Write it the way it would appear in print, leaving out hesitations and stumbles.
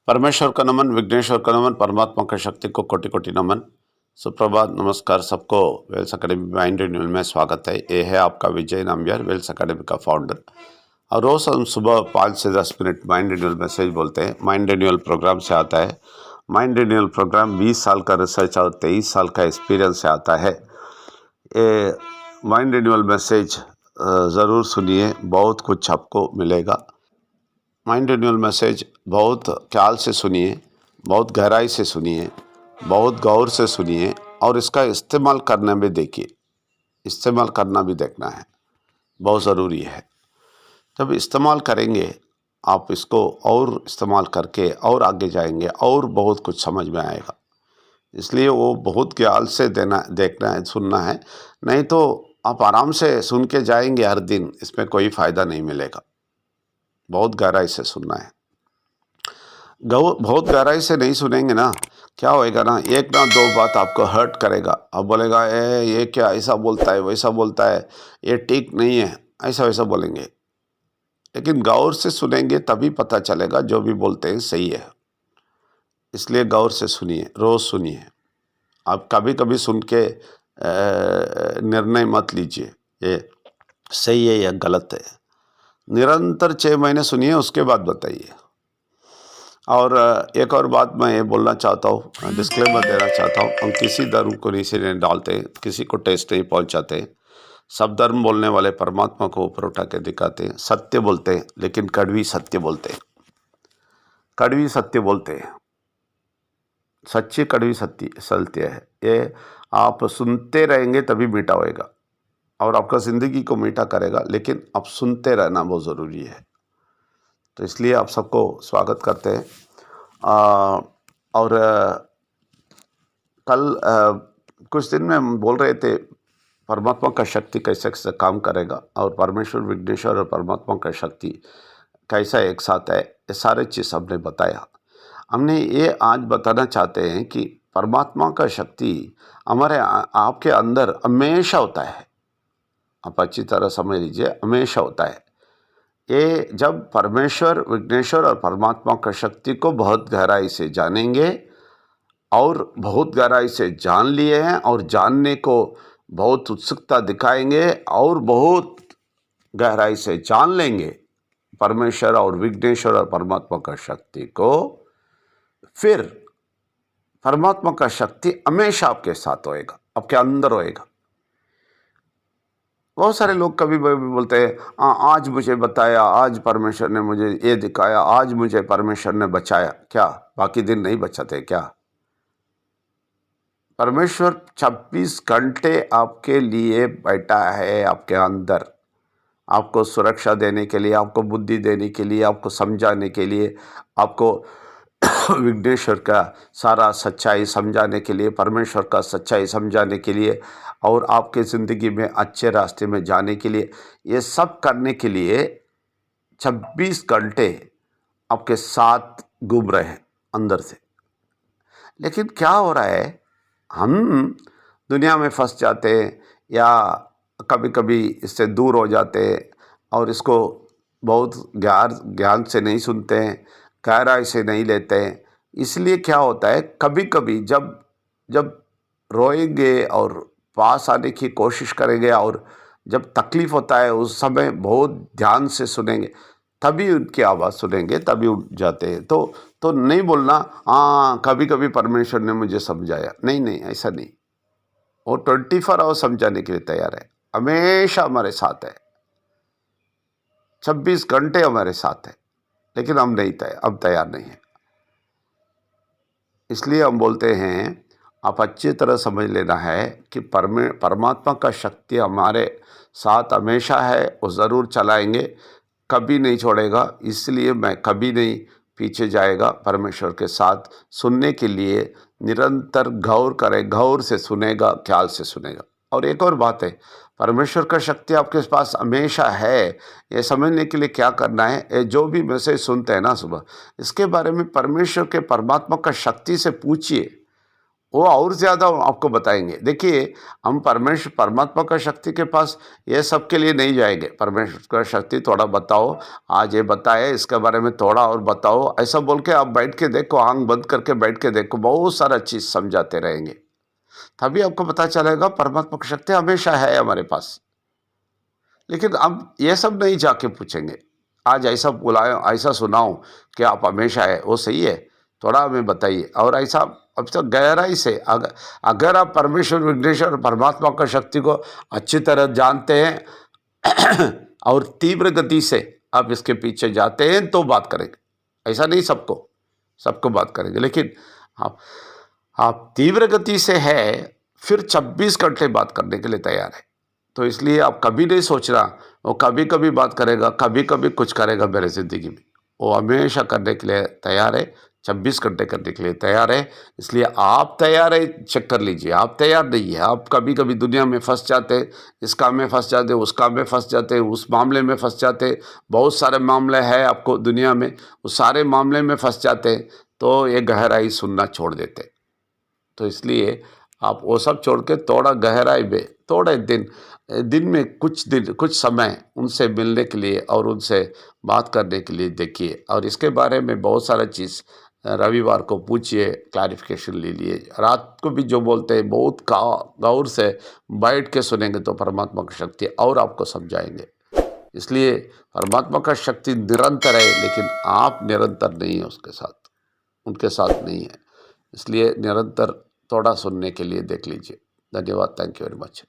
परमेश्वर का नमन, विघ्नेश्वर का नमन, परमात्मा की शक्ति को कोटि कोटि नमन। सुप्रभात, नमस्कार सबको। वेल्स अकेडमी माइंड रिन्यूअल में स्वागत है। ये है आपका विजय नाम्बियार, वेल्स अकेडमी का फाउंडर। और रोज़ हम सुबह 5 से 10 मिनट माइंड रिन्यूअल मैसेज बोलते हैं। माइंड रिन्यूअल प्रोग्राम से आता है। माइंड रिन्यूअल प्रोग्राम 20 साल का रिसर्च और 23 साल का एक्सपीरियंस से आता है। ये माइंड रिन्यूअल मैसेज ज़रूर सुनिए, बहुत कुछ आपको मिलेगा। माइंड रिन्यूअल मैसेज बहुत ख्याल से सुनिए, बहुत गहराई से सुनिए, बहुत गौर से सुनिए और इसका इस्तेमाल करने में देखिए। इस्तेमाल करना भी देखना है, बहुत ज़रूरी है। जब इस्तेमाल करेंगे आप इसको और इस्तेमाल करके और आगे जाएंगे और बहुत कुछ समझ में आएगा। इसलिए वो बहुत ख्याल से देखना है, सुनना है। नहीं तो आप आराम से सुन के जाएंगे हर दिन, इसमें कोई फ़ायदा नहीं मिलेगा। बहुत गहराई से सुनना है। बहुत गहराई से नहीं सुनेंगे ना, क्या होएगा ना, एक ना दो बात आपको हर्ट करेगा। आप बोलेगा ये क्या ऐसा बोलता है, वैसा बोलता है, ये ठीक नहीं है, ऐसा वैसा बोलेंगे। लेकिन गौर से सुनेंगे तभी पता चलेगा जो भी बोलते हैं सही है। इसलिए गौर से सुनिए, रोज़ सुनिए। आप कभी कभी सुन के निर्णय मत लीजिए ये सही है या गलत है। निरंतर 6 महीने सुनिए, उसके बाद बताइए। और एक और बात मैं ये बोलना चाहता हूँ, डिस्क्लेमर देना चाहता हूँ, हम किसी धर्म को नीचे नहीं डालते, किसी को टेस्ट नहीं पहुँचाते। सब धर्म बोलने वाले परमात्मा को ऊपर उठा के दिखाते हैं, सत्य बोलते हैं, लेकिन कड़वी सत्य बोलते हैं। कड़वी सत्य बोलते हैं, सच्ची कड़वी सत्य है। ये आप सुनते रहेंगे तभी मीठा होएगा और आपका ज़िंदगी को मीठा करेगा। लेकिन आप सुनते रहना बहुत ज़रूरी है। तो इसलिए आप सबको स्वागत करते हैं। और कल कुछ दिन में हम बोल रहे थे परमात्मा का शक्ति कैसे कैसे काम करेगा और परमेश्वर, विघ्नेश्वर और परमात्मा का शक्ति कैसा एक साथ है। ये सारे चीज़ हमने बताया। हमने ये आज बताना चाहते हैं कि परमात्मा का शक्ति हमारे आपके अंदर हमेशा होता है। आप अच्छी तरह समझ लीजिए, हमेशा होता है। ये जब परमेश्वर, विघ्नेश्वर और परमात्मा का शक्ति को बहुत गहराई से जानेंगे और बहुत गहराई से जान लिए हैं और जानने को बहुत उत्सुकता दिखाएंगे और बहुत गहराई से जान लेंगे परमेश्वर और विघ्नेश्वर और परमात्मा का शक्ति को, फिर परमात्मा का शक्ति हमेशा आपके साथ होएगा, आपके अंदर होएगा। बहुत सारे लोग कभी बोलते हैं आज मुझे बताया, आज परमेश्वर ने मुझे ये दिखाया, आज मुझे परमेश्वर ने बचाया। क्या बाकी दिन नहीं बचाते क्या? परमेश्वर 26 घंटे आपके लिए बैठा है, आपके अंदर, आपको सुरक्षा देने के लिए, आपको बुद्धि देने के लिए, आपको समझाने के लिए, आपको विघ्नेश्वर का सारा सच्चाई समझाने के लिए, परमेश्वर का सच्चाई समझाने के लिए और आपके ज़िंदगी में अच्छे रास्ते में जाने के लिए, ये सब करने के लिए 26 घंटे आपके साथ घूम रहे हैं अंदर से। लेकिन क्या हो रहा है, हम दुनिया में फंस जाते हैं या कभी कभी इससे दूर हो जाते हैं और इसको बहुत ज्ञान से नहीं सुनते हैं, गहराई से नहीं लेते हैं। इसलिए क्या होता है, कभी कभी जब जब रोएंगे और पास आने की कोशिश करेंगे और जब तकलीफ़ होता है उस समय बहुत ध्यान से सुनेंगे, तभी उनकी आवाज़ सुनेंगे, तभी उठ जाते हैं। तो नहीं बोलना हाँ कभी कभी परमेश्वर ने मुझे समझाया, नहीं नहीं, ऐसा नहीं। वो 24 आवर समझाने के लिए तैयार है, हमेशा हमारे साथ है, 26 घंटे हमारे साथ है। लेकिन हम नहीं अब तैयार नहीं है। इसलिए हम बोलते हैं आप अच्छी तरह समझ लेना है कि परमात्मा का शक्ति हमारे साथ हमेशा है, वो ज़रूर चलाएंगे, कभी नहीं छोड़ेगा। इसलिए मैं कभी नहीं पीछे जाएगा। परमेश्वर के साथ सुनने के लिए निरंतर गौर करें, गौर से सुनेगा, ख्याल से सुनेगा। और एक और बात है, परमेश्वर का शक्ति आपके पास हमेशा है, ये समझने के लिए क्या करना है, ये जो भी मैसेज सुनते हैं ना सुबह, इसके बारे में परमेश्वर के, परमात्मा का शक्ति से पूछिए। वो और ज़्यादा आपको बताएंगे। देखिए, हम परमेश्वर परमात्मा का शक्ति के पास ये सब के लिए नहीं जाएंगे। परमेश्वर का शक्ति थोड़ा बताओ, आज ये बताए इसके बारे में थोड़ा और बताओ, ऐसा बोल के आप बैठ के देखो, आंख बंद करके बैठ के देखो, बहुत सारा चीज़ समझाते रहेंगे। तभी आपको पता चलेगा परमात्मा की शक्ति हमेशा है हमारे पास। लेकिन अब ये सब नहीं जाके पूछेंगे, आज ऐसा बुलाओ, ऐसा सुनाओ कि आप हमेशा है, वो सही है, थोड़ा हमें बताइए। और ऐसा अब तो गहराई से अगर आप परमेश्वर विघ्नेश्वर परमात्मा का शक्ति को अच्छी तरह जानते हैं और तीव्र गति से आप इसके पीछे जाते हैं तो बात करेंगे। ऐसा नहीं सबको बात करेंगे, लेकिन आप तीव्र गति से है फिर 26 घंटे बात करने के लिए तैयार है। तो इसलिए आप कभी नहीं सोचना वो कभी कभी बात करेगा, कभी कभी कुछ करेगा मेरे ज़िंदगी में। वो हमेशा करने के लिए तैयार है, 26 घंटे करने के लिए तैयार है। इसलिए आप तैयार है, चेक कर लीजिए। आप तैयार नहीं है, आप कभी कभी दुनिया में फंस जाते, इस काम में फंस जाते, उस काम में फंस जाते, उस मामले में फंस जाते। बहुत सारे मामले हैं आपको दुनिया में, उस सारे मामले में फंस जाते तो ये गहराई सुनना छोड़ देते। तो इसलिए आप वो सब छोड़ के थोड़ा गहराई में, थोड़े दिन में कुछ समय उनसे मिलने के लिए और उनसे बात करने के लिए देखिए। और इसके बारे में बहुत सारा चीज़ रविवार को पूछिए, क्लैरिफिकेशन ले लिए। रात को भी जो बोलते हैं बहुत गौर से बैठ के सुनेंगे तो परमात्मा की शक्ति और आपको समझाएंगे। इसलिए परमात्मा का शक्ति निरंतर है, लेकिन आप निरंतर नहीं है उसके साथ, उनके साथ नहीं है। इसलिए निरंतर थोड़ा सुनने के लिए देख लीजिए। धन्यवाद। Thank you very much.